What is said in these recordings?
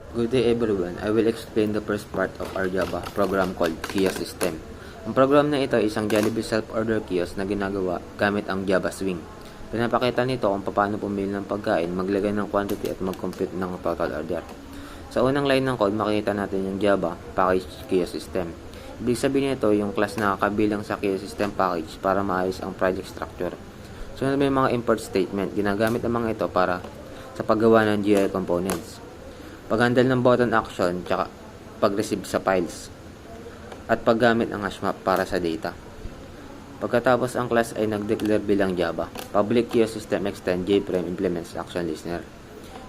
Good day everyone. I will explain the first part of our Java program called Kiosk System. Ang program na ito ay isang Jollibee self-order kiosk na ginagawa gamit ang Java Swing. Pinapakita nito kung paano pumili ng pagkain, maglagay ng quantity at mag-compute ng total order. Sa unang line ng code, makikita natin yung Java Package Kiosk System. Ibig sabihin nito yung class na kabilang sa kiosk system package para maayos ang project structure. Sunod may mga import statement. Ginagamit ang mga ito para sa paggawa ng GUI components. Pag-handle ng button action, tsaka pag-receive sa files, at paggamit ng hashmap para sa data. Pagkatapos ang class ay nag-declare bilang Java. Public Kiosk System Extend JFrame implements Action Listener.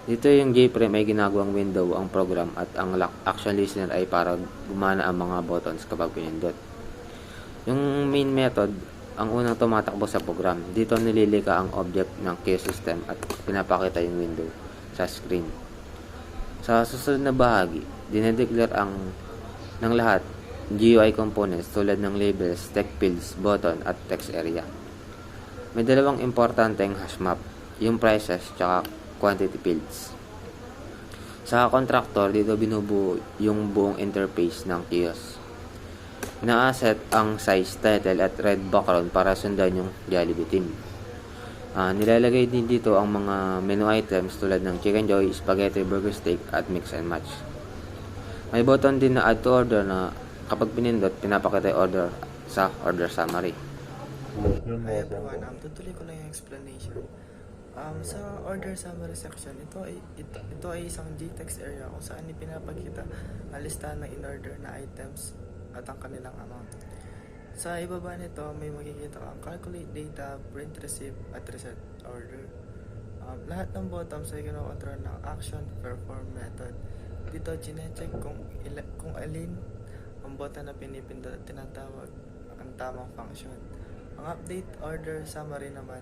Dito yung JFrame ay ginagawang window ang program at ang Action Listener ay para gumana ang mga buttons kapag pinindot. Yung main method, ang unang tumatakbo sa program. Dito nililika ang object ng kiosk system at pinapakita yung window sa screen. Sa susunod na bahagi, dinedeclare ng lahat GUI components tulad ng labels, text fields, button, at text area. May dalawang importanteng hashmap, yung prices tsaka quantity fields. Sa contractor, dito binubuo yung buong interface ng kiosk. Na-asset ang size, title, at red background para sundan yung Jollibee theme. Nilalagay din dito ang mga menu items tulad ng chicken joy, spaghetti, burger steak, at mix and match. May button din na add to order na kapag pinindot, pinapakita yung order sa order summary. Hi everyone, tutuloy ko lang yung explanation. Sa order summary section, ito ay isang JText area kung saan ipinapakita ang listahan ng in-order na items at ang kanilang amount. Sa ibaba nito, may makikita kang calculate data, print receipt, at reset order. Lahat ng buttons ay kinokontrol ng action perform method. Dito, chinecheck kung alin ang button na pinipindot at tinatawag ang tamang function. Ang update order summary naman,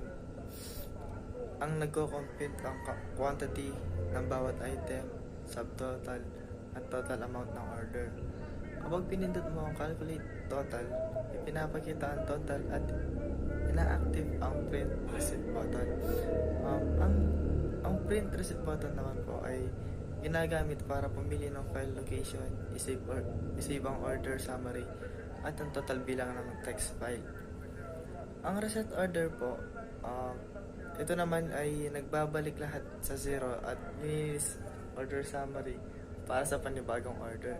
ang nagko-compute ng quantity ng bawat item, subtotal, at total amount ng order. Kapag pinindot mo ang calculate total, ipinapakita ang total at ina-active ang print receipt button. Ang print receipt button naman po ay ginagamit para pumili ng file location, isave ang order summary, at ang total bilang ng text file. Ang reset order po, ito naman ay nagbabalik lahat sa zero at nilinis order summary para sa panibagong order.